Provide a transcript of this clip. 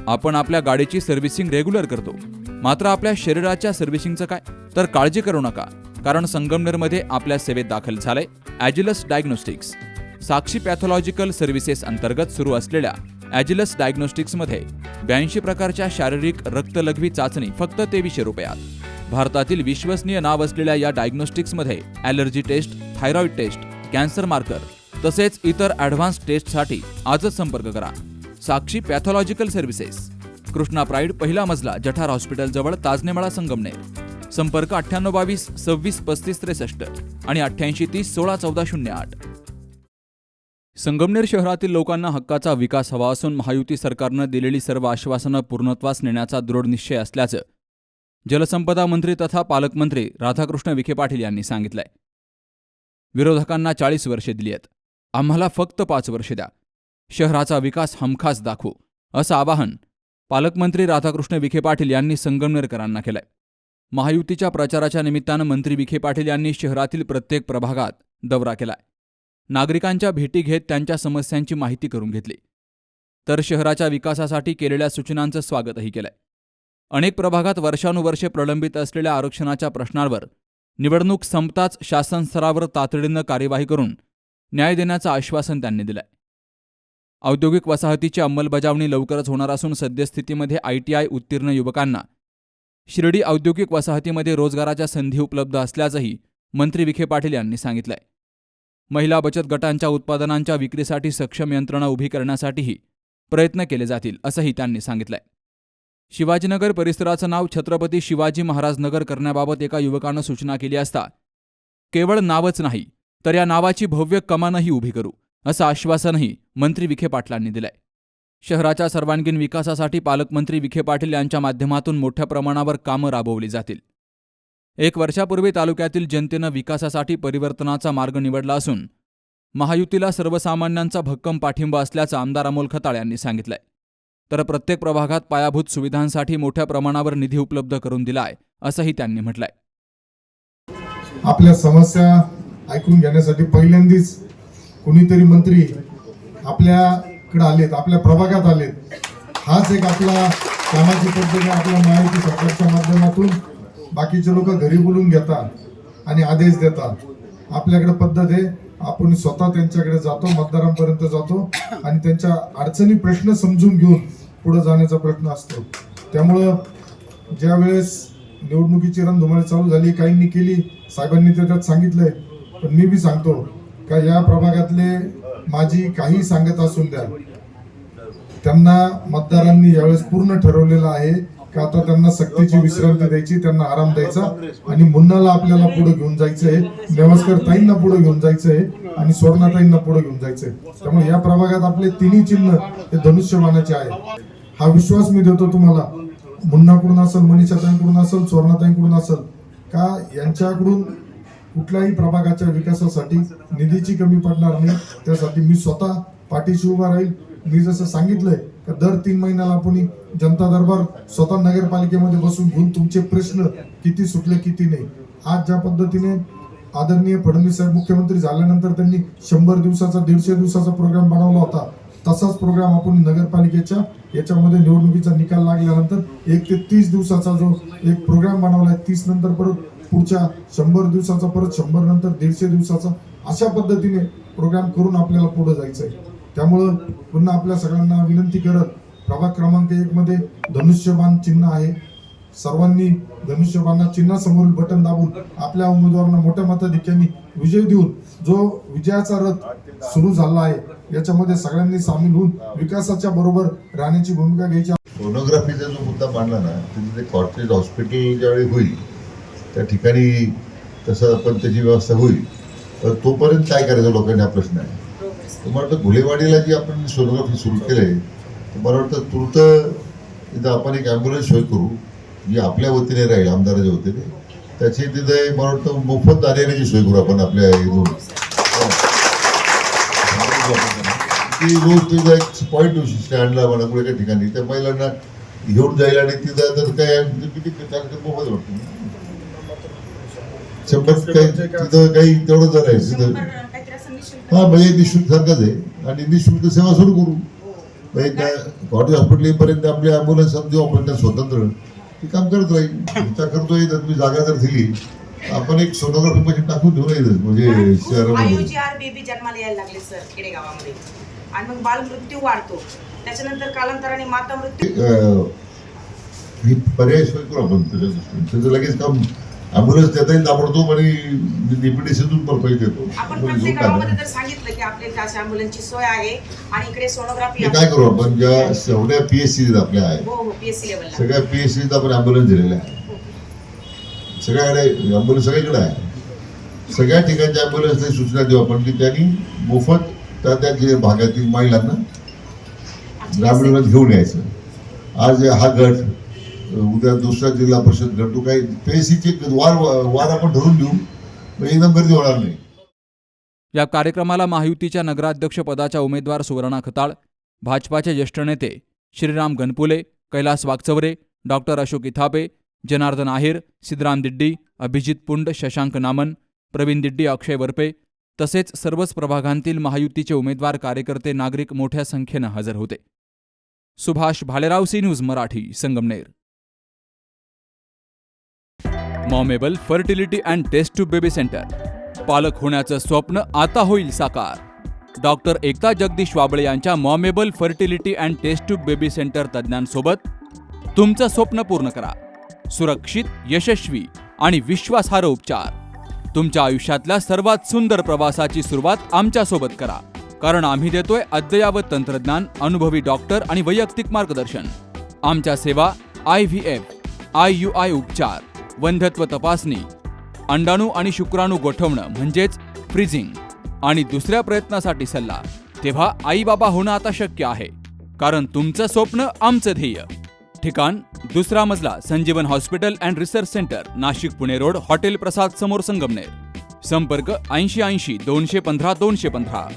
आपण आपल्या गाडीची सर्व्हिसिंग रेग्युलर करतो, मात्र आपल्या शरीराच्या सर्व्हिसिंगचं काय? तर काळजी करू नका, कारण संगमनेरमध्ये आपल्या सेवेत दाखल झालंय ॲजिलस डायग्नोस्टिक्स. साक्षी पॅथॉलॉजिकल सर्व्हिसेस अंतर्गत सुरू असलेल्या ॲजिलस डायग्नोस्टिक्समध्ये 82 प्रकारच्या शारीरिक रक्तलघवी चाचणी फक्त 2300 रुपयात. भारतातील विश्वसनीय नाव असलेल्या या डायग्नोस्टिक्समध्ये allergy test, thyroid test, cancer marker तसेच इतर ॲडव्हान्स टेस्टसाठी आजच संपर्क करा. Sakshi pathological services, Krishna Pride, पहिला मजला, जठार हॉस्पिटल जवळ, ताजनेमाळा, संगमनेर. संपर्क 9822 26 35 63 आणि 8830 16 14 08. संगमनेर शहरातील लोकांना हक्काचा विकास हवा असून महायुती सरकारनं दिलेली सर्व आश्वासनं पूर्णत्वास नेण्याचा दृढ निश्चय असल्याचं जलसंपदा मंत्री तथा पालकमंत्री राधाकृष्ण विखे पाटील यांनी सांगितलंय. विरोधकांना 40 वर्षे दिली आहेत, आम्हाला फक्त 5 वर्षे द्या, शहराचा विकास हमखास दाखवू, असं आवाहन पालकमंत्री राधाकृष्ण विखे पाटील यांनी संगमनेरकरांना केलंय. महायुतीच्या प्रचाराच्या निमित्तानं मंत्री विखे पाटील यांनी शहरातील प्रत्येक प्रभागात दौरा केलाय. नागरिकांच्या भेटी घेत त्यांच्या समस्यांची माहिती करून घेतली, तर शहराच्या विकासासाठी केलेल्या सूचनांचं स्वागतही केलंय. अनेक प्रभागात वर्षानुवर्षे प्रलंबित असलेल्या आरक्षणाच्या प्रश्नांवर निवडणूक संपताच शासन स्तरावर तातडीनं कार्यवाही करून न्याय देण्याचं आश्वासन त्यांनी दिलंय. औद्योगिक वसाहतीची अंमलबजावणी लवकरच होणार असून सद्यस्थितीमध्ये ITI उत्तीर्ण युवकांना शिर्डी औद्योगिक वसाहतीमध्ये रोजगाराच्या संधी उपलब्ध असल्याचंही मंत्री विखे पाटील यांनी सांगितलंय. महिला बचत गटांच्या उत्पादनांच्या विक्रीसाठी सक्षम यंत्रणा उभी करण्यासाठीही प्रयत्न केले जातील, असंही त्यांनी सांगितलंय. शिवाजीनगर परिसराचं नाव छत्रपती शिवाजी महाराज नगर करण्याबाबत एका युवकानं सूचना केली असता केवळ नावच नाही तर या नावाची भव्य कमानही उभी करू, असं आश्वासनही मंत्री विखे पाटलांनी दिलंय. शहराच्या सर्वांगीण विकासासाठी पालकमंत्री विखे पाटील यांच्या माध्यमातून मोठ्या प्रमाणावर कामं राबवली जातील. 1 वर्षापूर्वी तालुक्यातील जनतेनं विकासासाठी परिवर्तनाचा मार्ग निवडला असून महायुतीला सर्वसामान्यांचा भक्कम पाठिंबा असल्याचं आमदार अमोल खताळ यांनी सांगितलंय. तर प्रत्येक प्रभागात पायाभूत सुविधांसाठी मोठ्या प्रमाणावर निधी उपलब्ध करून दिलाय, असंही त्यांनी म्हटलंय. आपल्या समस्या ऐकून घेण्यासाठी पहिल्यांदाच कोणीतरी मंत्री आपल्याकडे आलेत, आपल्या प्रभागात आलेत. हाच एक आपला कामाची पद्धत, आपल्या महायुती सरकारच्या माध्यमातून बाकीचे लोक घरी बोलून घेतात आणि आदेश देतात. आपल्याकडे पद्धत आहे, आपण स्वतः त्यांच्याकडे जातो, मतदारांपर्यंत जातो आणि त्यांच्या अडचणी प्रश्न समजून घेऊन पुढे जाण्याचा प्रयत्न असतो. त्यामुळं ज्या वेळेस निवडणुकीची रणधुमाळी चालू झाली, काहींनी केली, साहेबांनी त्यात सांगितलंय, पण मी बी सांगतो का या प्रभागातले माझी काही सांगत असून द्या, त्यांना मतदारांनी यावेळेस पूर्ण ठरवलेलं आहे का आता त्यांना सक्तीची विश्रांती द्यायची, त्यांना आराम द्यायचा आणि मुन्नाला आपल्याला पुढे घेऊन जायचंय, नेवासकर ताईंना पुढे घेऊन जायचंय आणि स्वर्णाताईंना पुढे घेऊन जायचंय. त्यामुळे या प्रभागात आपले तिन्ही चिन्ह हे धनुष्यबाणाचे आहे. हा विश्वास मी देतो तुम्हाला, मुन्नाकडून असेल, मनीषाताईंकडून असेल, स्वर्णाताईंकडून असेल, का यांच्याकडून कुठल्याही प्रभागाच्या विकासासाठी निधीची कमी पडणार नाही. त्यासाठी मी स्वतः पाठीशी उभा राहील. मी जसं सांगितलंय का दर 3 महिन्याला आपण जनता दरबार स्वतः नगरपालिकेमध्ये बसून घेऊन तुमचे प्रश्न किती सुटले किती नाही. आज ज्या पद्धतीने आदरणीय फडणवीस साहेब मुख्यमंत्री झाल्यानंतर त्यांनी 100 दिवसाचा 150 दिवसाचा प्रोग्राम बनवला होता, तसाच प्रोग्राम आपण नगरपालिकेच्या याच्यामध्ये निवडणुकीचा निकाल लागल्यानंतर 1 ते 30 दिवसाचा जो एक प्रोग्राम बनवलाय, 30 नंतर परत पुढच्या 100 दिवसाचा, परत 100 नंतर 150 दिवसाचा, अशा पद्धतीने प्रोग्राम करून आपल्याला पुढे जायचंय. त्यामुळं पुन्हा आपल्या सगळ्यांना विनंती करत, प्रभाग क्रमांक 1 मध्ये धनुष्यबाण चिन्ह आहे. सर्वांनी धनुष्यबाणा चिन्हासमोरील बटन दाबून आपल्या उमेदवारांना मोठ्या मताधिक्याने विजय देऊन जो विजयाचा रथ सुरू झाला आहे याच्यामध्ये सगळ्यांनी सामील होऊन विकासाच्या बरोबर राहण्याची भूमिका घ्यायची. सोनोग्राफीचा जो मुद्दा मांडला ना, तिथे कॉर्पोरेट हॉस्पिटल ज्यावेळी होईल त्या ठिकाणी तसं आपण त्याची व्यवस्था होईल, तर तोपर्यंत काय करायचं लोकांनी हा प्रश्न आहे. मला वाटतं घुलेवाडीला जी आपण सोनोग्राफी सुरू केली आहे, तर मला वाटतं तूर्त तिथं आपण एक ॲम्ब्युलन्स सोय करू जी आपल्या वतीने राहील, आमदाराच्या वतीने. त्याची तिथे मला वाटतं मोफत दारेची सोय करू आपण आपल्या इथून. ती रोज तिथं एक पॉईंट होऊ स्टँडला म्हणा कुठे काही ठिकाणी त्या महिलांना घेऊन जाईल आणि तिथं जर काय किती मोफत वाटतं 100 काही तिथं काही तेवढं जर आहे तिथं. हा म्हणजे निःशुल्क सारखंच आहे आणि निःशुल्क सेवा सुरू करू. त्या कॉटेज हॉस्पिटलपर्यंत आपली ॲम्ब्युलन्स देऊ आपण त्या स्वतंत्र ती काम करत राहील. विचार करतोय तर तुम्ही जागा जर दिली आपण एक सोनोग्राफी मशीन टाकून घेऊन येईल म्हणजे शहरामध्ये. IUGR बेबी जन्माला यायला लागले सर खेडेगावामध्ये आणि मग बाल मृत्यू वाढतो. त्याच्यानंतर कालांतराने माता मृत्यू ही पर्याय सोय करू आपण त्याच्या दृष्टीने. त्याचं लगेच काम ॲम्ब्युलन्स देता येईल ताबडतोब आणि DPTCतून पण पैसे देतो. आपण प्रत्येक गावामध्ये जर सांगितलं की आपल्या अशा ॲम्ब्युलन्सची सोय आहे आणि इकडे सोनोग्राफी हे काय करू आपण ज्या एवढ्या PSC आपल्या आहेत हो PSC लेवलला सगळ्या PSCत आपण ॲम्ब्युलन्स दिलेल्या आहे. सगळ्याकडे ॲम्ब्युलन्स सगळीकडे आहे. सगळ्या ठिकाणच्या ॲम्ब्युलन्सला सूचना देऊ आपण की त्यांनी मोफत त्या जे भागातील महिलांना ग्रामीण भागात घेऊन यायचं. आज हा गट उद्या दुसरा जिल्हा परिषद गट तो काही PSCचे वार आपण ठरवून देऊ म्हणजे एकदम गर्दी होणार नाही. या कार्यक्रमाला महायुतीच्या नगराध्यक्ष पदाच्या उमेदवार सुवर्णा खताळ, भाजपाचे ज्येष्ठ नेते श्रीराम गणपुले, कैलास वागचौरे, डॉक्टर अशोक इथापे, जनार्दन आहेर, सिद्धराम दिड्डी, अभिजित पुंड, शशांक नामन, प्रवीण दिड्डी, अक्षय वरपे तसेच सर्वच प्रभागांतील महायुतीचे उमेदवार, कार्यकर्ते, नागरिक मोठ्या संख्येनं हजर होते. Subhash Bhalerao, C news Marathi, Sangamner. Momable fertility and test tube baby centre. पालक होण्याचं स्वप्न आता होईल साकार. डॉक्टर एकता जगदीश वाबळे यांच्या मॉमेबल fertility and test tube baby centre तज्ज्ञांसोबत तुमचं स्वप्न पूर्ण करा. सुरक्षित, यशस्वी आणि विश्वासार्ह उपचार. तुमच्या आयुष्यातल्या सर्वात सुंदर प्रवासाची सुरुवात आमच्यासोबत करा. कारण आम्ही देतोय अद्ययावत तंत्रज्ञान, अनुभवी डॉक्टर आणि वैयक्तिक मार्गदर्शन. आमच्या सेवा IVF, IUI उपचार, वंध्यत्व तपासणी, अंडाणू आणि शुक्राणू गोठवणं म्हणजेच फ्रीजिंग आणि दुसऱ्या प्रयत्नासाठी सल्ला. तेव्हा आई बाबा होणं आता शक्य आहे. कारण तुमचं स्वप्न आमचं ध्येय. ठिकाण दुसरा मजला, Sanjivan hospital and research centre, Nashik Pune road, hotel Prasad समोर, संगमनेर. संपर्क 8080 215 215.